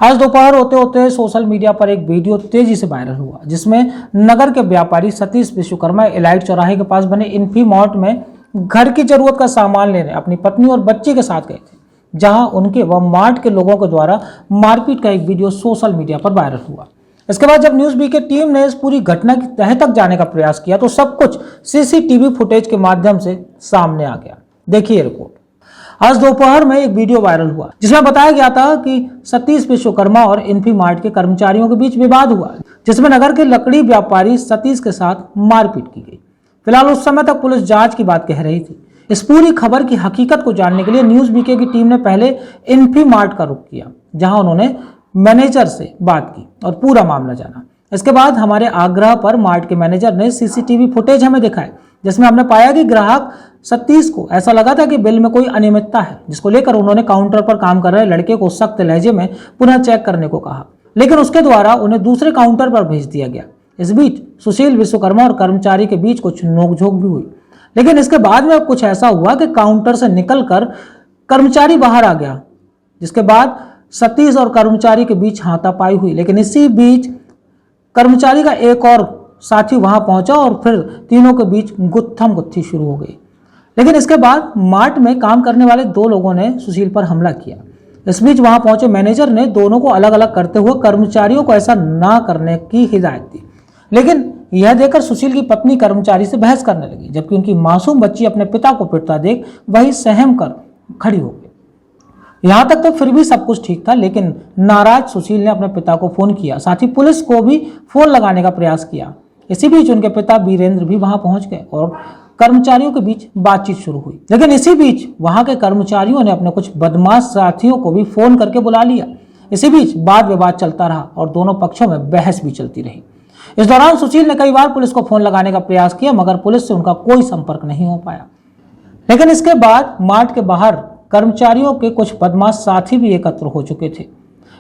आज दोपहर होते होते सोशल मीडिया पर एक वीडियो तेजी से वायरल हुआ, जिसमें नगर के व्यापारी सतीश विश्वकर्मा इलाइट चौराहे के पास बने इन्फीमार्ट में घर की जरूरत का सामान लेने अपनी पत्नी और बच्चे के साथ गए थे, जहां उनके व मार्ट के लोगों के द्वारा मारपीट का एक वीडियो सोशल मीडिया पर वायरल हुआ। इसके बाद जब न्यूज़ बी के टीम ने इस पूरी घटना की तह तक जाने का प्रयास किया तो सब कुछ सीसीटीवी फुटेज के माध्यम से सामने आ गया। देखिए रिपोर्ट। आज दोपहर में एक वीडियो वायरल हुआ, जिसमें बताया गया था कि सतीश विश्वकर्मा और इन्फीमार्ट के कर्मचारियों के बीच विवाद हुआ, जिसमें नगर के लकड़ी व्यापारी सतीश के साथ मारपीट की गई। फिलहाल उस समय तक पुलिस जांच की बात कह रही थी। इस पूरी खबर की हकीकत को जानने के लिए न्यूज़ बीके की टीम ने पहले इन्फीमार्ट का रुख किया, जहां उन्होंने मैनेजर से बात की और पूरा मामला जाना। इसके बाद हमारे आग्रह पर मार्ट के मैनेजर ने सीसीटीवी फुटेज हमें दिखाए, जिसमें हमने पाया कि ग्राहक सतीश को ऐसा लगा था कि बिल में कोई अनियमितता है, जिसको लेकर उन्होंने काउंटर पर काम कर रहे लड़के को सख्त लहजे में पुनः चेक करने को कहा, लेकिन उसके द्वारा उन्हें दूसरे काउंटर पर भेज दिया गया। इस बीच सुशील विश्वकर्मा और कर्मचारी के बीच कुछ नोकझोंक भी हुई, लेकिन इसके बाद में कुछ ऐसा हुआ कि काउंटर से निकलकर कर्मचारी बाहर आ गया, जिसके बाद सतीश और कर्मचारी के बीच हाथापाई हुई। लेकिन इसी बीच कर्मचारी का एक और साथी वहां पहुंचा और फिर तीनों के बीच गुत्थम गुत्थी शुरू हो गई। लेकिन इसके बाद मार्ट में काम करने वाले दो लोगों ने सुशील पर हमला किया। इस बीच वहां पहुंचे मैनेजर ने दोनों को अलग अलग करते हुए कर्मचारियों को ऐसा ना करने की हिदायत दी, लेकिन यह देखकर सुशील की पत्नी कर्मचारी से बहस करने लगी, जबकि उनकी मासूम बच्ची अपने पिता को पिटता देख वही सहम कर खड़ी हो गई। यहां तक तो फिर भी सब कुछ ठीक था, लेकिन नाराज सुशील ने अपने पिता को फोन किया, साथ ही पुलिस को भी फोन लगाने का प्रयास किया। इसी बीच उनके पिता वीरेंद्र भी वहां पहुंच गए और कर्मचारियों के बीच बातचीत शुरू हुई। लेकिन इसी बीच वहां के कर्मचारियों ने अपने कुछ बदमाश साथियों को भी फोन करके बुला लिया। इसी बीच वाद विवाद चलता रहा और दोनों पक्षों में बहस भी चलती रही। इस दौरान सुशील ने कई बार पुलिस को फोन लगाने का प्रयास किया, मगर पुलिस से उनका कोई संपर्क नहीं हो पाया। लेकिन इसके बाद मार्ट के बाहर कर्मचारियों के कुछ बदमाश साथी भी एकत्र हो चुके थे।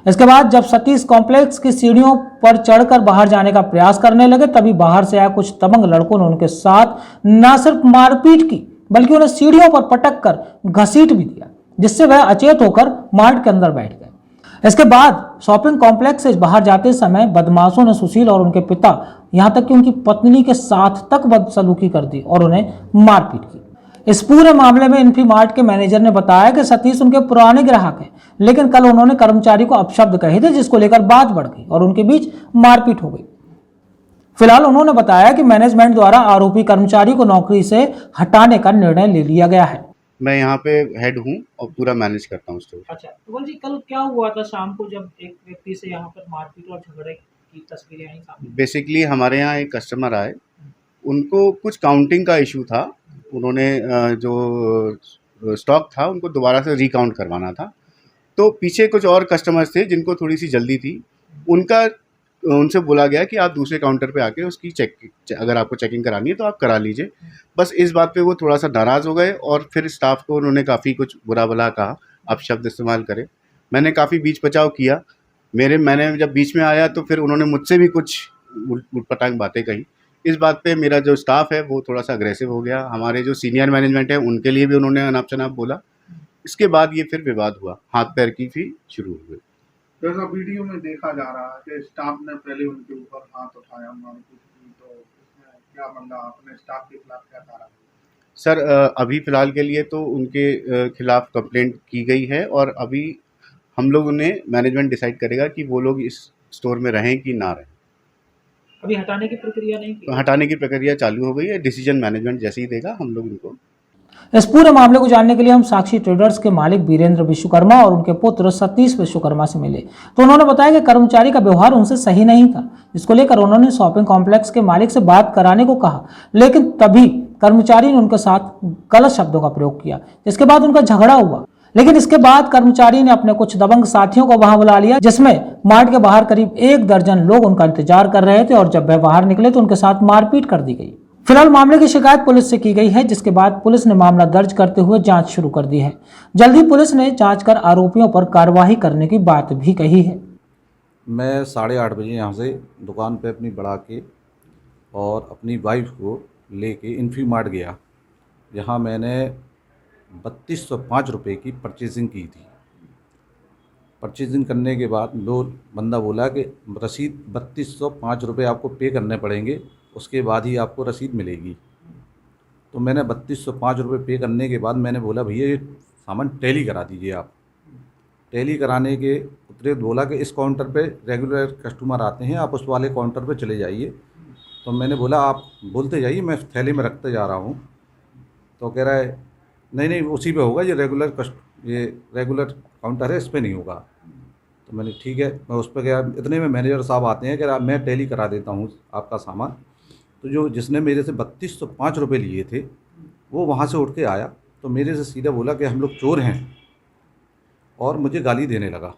इसके बाद जब सतीश कॉम्प्लेक्स की सीढ़ियों पर चढ़कर बाहर जाने का प्रयास करने लगे, तभी बाहर से आए कुछ दबंग लड़कों ने उनके साथ न सिर्फ मारपीट की, बल्कि उन्हें सीढ़ियों पर पटक कर घसीट भी दिया, जिससे वह अचेत होकर मार्ट के अंदर बैठ गए। इसके बाद शॉपिंग कॉम्प्लेक्स से बाहर जाते समय बदमाशों ने सुशील और उनके पिता, यहां तक कि उनकी पत्नी के साथ तक बदसलूकी कर दी और उन्हें मारपीट की। इस पूरे मामले में इन्फीमार्ट के मैनेजर ने बताया कि सतीश उनके पुराने ग्राहक हैं, लेकिन कल उन्होंने कर्मचारी को अपशब्द कहे थे, जिसको लेकर बात बढ़ गई और उनके बीच मारपीट हो गई। फिलहाल उन्होंने बताया कि मैनेजमेंट द्वारा आरोपी कर्मचारी को नौकरी से हटाने का निर्णय ले लिया गया है। मैं यहाँ पे हेड हूँ और पूरा मैनेज करता हूँ स्टोर। अच्छा, तो जी कल क्या हुआ था शाम को जब एक व्यक्ति से यहाँ पर मारपीट और झगड़े की तस्वीरें आई सामने? बेसिकली हमारे यहाँ एक कस्टमर आए, उनको कुछ काउंटिंग का इशू था। उन्होंने जो स्टॉक था उनको दोबारा से रिकाउंट करवाना था, तो पीछे कुछ और कस्टमर्स थे जिनको थोड़ी सी जल्दी थी। उनसे बोला गया कि आप दूसरे काउंटर पे आके उसकी अगर आपको चेकिंग करानी है तो आप करा लीजिए। बस इस बात पे वो थोड़ा सा नाराज़ हो गए और फिर स्टाफ को उन्होंने काफ़ी कुछ बुरा भला कहा, अपशब्द इस्तेमाल करे। मैंने काफ़ी बीच बचाव किया। मैंने जब बीच में आया तो फिर उन्होंने मुझसे भी कुछ उटपटांग बातें कही। इस बात पे मेरा जो स्टाफ है वो थोड़ा सा अग्रेसिव हो गया। हमारे जो सीनियर मैनेजमेंट है उनके लिए भी उन्होंने अनाप शनाप बोला। इसके बाद ये फिर विवाद हुआ, हाथ पैर की भी शुरू हो गई। जैसा वीडियो में देखा जा रहा है कि स्टाफ ने पहले उनके ऊपर हाथ उठाया, मारपीट की, तो इसमें क्या मतलब अपने स्टाफ के खिलाफ क्या कार्रवाई? सर अभी फ़िलहाल के लिए तो उनके खिलाफ़ कंप्लेंट की गई है और अभी हम लोगों ने मैनेजमेंट डिसाइड करेगा कि वो लोग इस स्टोर में रहें कि ना रहें। अभी हटाने की प्रक्रिया नहीं की? हटाने की प्रक्रिया चालू हो गई है। डिसीजन मैनेजमेंट जैसे ही देगा हम लोग इनको। इस पूरे मामले को जानने के लिए हम साक्षी ट्रेडर्स के मालिक वीरेंद्र विश्वकर्मा और उनके पुत्र सतीश विश्वकर्मा से मिले, तो उन्होंने बताया कि कर्मचारी का व्यवहार उनसे सही नहीं था, जिसको लेकर उन्होंने शॉपिंग कॉम्प्लेक्स के मालिक से बात कराने को कहा, लेकिन तभी कर्मचारी ने उनके साथ गलत शब्दों का प्रयोग किया, जिसके बाद उनका झगड़ा हुआ। लेकिन इसके बाद कर्मचारी ने अपने कुछ दबंग साथियों को वहां बुला लिया, जिसमें मार्ट के बाहर करीब 1 दर्जन लोग उनका इंतजार कर रहे थे और जब वह बाहर निकले तो उनके साथ मारपीट कर दी गई। फिलहाल मामले की शिकायत पुलिस से की गई है, जिसके बाद पुलिस ने मामला दर्ज करते हुए जांच शुरू कर दी है। जल्द ही पुलिस ने जांच कर आरोपियों पर कार्रवाई करने की बात भी कही है। मैं 8:30 बजे यहाँ से दुकान पे अपनी बढ़ा के और अपनी वाइफ को लेके इन्फीमार्ट गया। यहाँ मैंने 3205 रुपये की परचेजिंग की थी। परचेजिंग करने के बाद वो बंदा बोला कि रसीद 3205 रुपये आपको पे करने पड़ेंगे, उसके बाद ही आपको रसीद मिलेगी। तो मैंने 3205 रुपये पे करने के बाद मैंने बोला भैया ये सामान टैली करा दीजिए आप। टैली कराने के उतरे बोला कि इस काउंटर पे रेगुलर कस्टमर आते हैं, आप उस वाले काउंटर पे चले जाइए। तो मैंने बोला आप बोलते जाइए, मैं थैली में रखते जा रहा हूँ। तो कह रहा है नहीं उसी पे होगा, ये रेगुलर काउंटर है, इस पर नहीं होगा। तो मैंने ठीक है, मैं उस पर गया। इतने में मैनेजर साहब आते हैं, कह रहा मैं टैली करा देता हूँ आपका सामान। तो जिसने मेरे से 3205 रुपये लिए थे वो वहाँ से उठ के आया, तो मेरे से सीधा बोला कि हम लोग चोर हैं, और मुझे गाली देने लगा।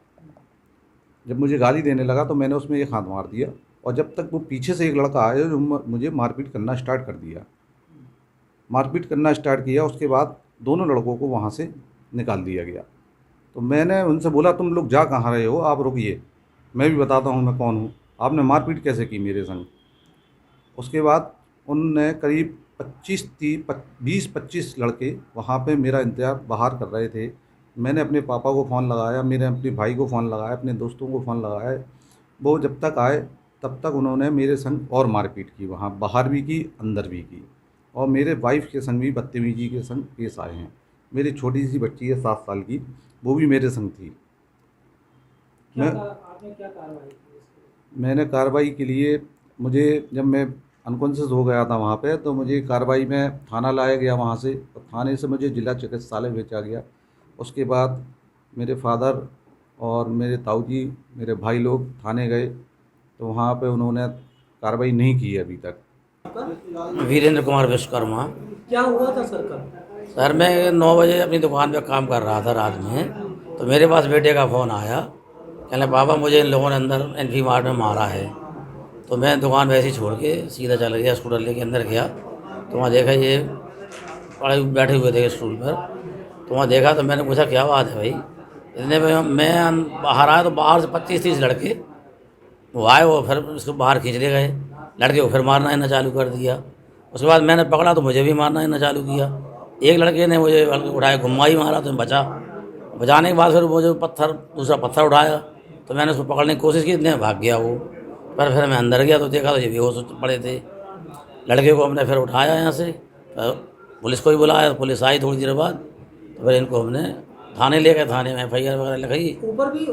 जब मुझे गाली देने लगा तो मैंने उसमें एक हाथ मार दिया, और जब तक वो पीछे से एक लड़का आया जो मुझे मारपीट करना स्टार्ट कर दिया। मारपीट करना स्टार्ट किया, उसके बाद दोनों लड़कों को वहाँ से निकाल दिया गया। तो मैंने उनसे बोला तुम लोग जा कहाँ रहे हो, आप रुकिए, मैं भी बताता हूँ मैं कौन हूँ, आपने मारपीट कैसे की मेरे संग। उसके बाद उनने करीब 20-25 लड़के वहाँ पे मेरा इंतज़ार बाहर कर रहे थे। मैंने अपने पापा को फ़ोन लगाया, मेरे अपने भाई को फ़ोन लगाया, अपने दोस्तों को फ़ोन लगाया। वो जब तक आए तब तक उन्होंने मेरे संग और मारपीट की, वहाँ बाहर भी की अंदर भी की, और मेरे वाइफ के संग भी बदतमीजी के संग पेश आए हैं। मेरी छोटी सी बच्ची है 7 साल की, वो भी मेरे संग थी। आपने क्या कार्रवाई की? मैंने कार्रवाई के लिए, मुझे जब मैं अनकॉन्शियस हो गया था वहाँ पे, तो मुझे कार्रवाई में थाना लाया गया, वहाँ से थाने से मुझे जिला चिकित्सालय भेजा गया। उसके बाद मेरे फादर और मेरे ताऊ जी, मेरे भाई लोग थाने गए, तो वहाँ पे उन्होंने कार्रवाई नहीं की है अभी तक। वीरेंद्र कुमार विश्वकर्मा। क्या हुआ था सर कल? सर मैं 9 बजे अपनी दुकान पे काम कर रहा था रात में, तो मेरे पास बेटे का फ़ोन आया, कहने पापा मुझे इन लोगों ने अंदर एनफी मार्ट में मारा है। तो मैं दुकान वैसे ही छोड़ के सीधा चला गया, स्कूटर लेके अंदर गया। तो वहाँ देखा ये पड़े बैठे हुए थे स्टूल पर। तो वहाँ देखा तो मैंने पूछा क्या बात है भाई। इतने में मैं बाहर आया तो बाहर से 25-30 लड़के वो आए, वो फिर उसको बाहर खींच ले गए। लड़के को फिर मारना इन्हें चालू कर दिया। उसके बाद मैंने पकड़ा तो मुझे भी मारना इन्हें चालू किया। एक लड़के ने मुझे उठाया, घुमाई मारा तो बचा। बचाने के बाद फिर वो जो दूसरा पत्थर उठाया, तो मैंने उसको पकड़ने की कोशिश की, इतने भाग गया वो। पर फिर मैं अंदर गया तो देखा तो ये बेहोश पड़े थे। लड़के को हमने फिर उठाया यहाँ से, पुलिस को भी बुलाया, पुलिस आई थोड़ी देर बाद। तो फिर इनको हमने थाने ले गए, थाने में FIR वगैरह लिखाई। ऊपर भी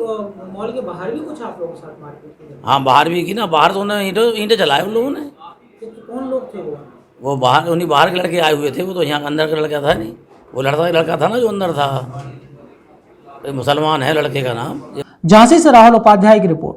मॉल के बाहर भी कुछ आप लोगों के साथ मारपीट की? हाँ बाहर भी की ना, बाहर तो उन्होंने ईंटें चलाए उन लोगों ने। कौन लोग थे वो बाहर, उन्हीं बाहर के लड़के आए हुए थे, वो तो यहाँ अंदर का लड़का था नहीं, वो लड़का था ना जो अंदर था, मुसलमान है लड़के का नाम। झांसी से राहुल उपाध्याय की रिपोर्ट।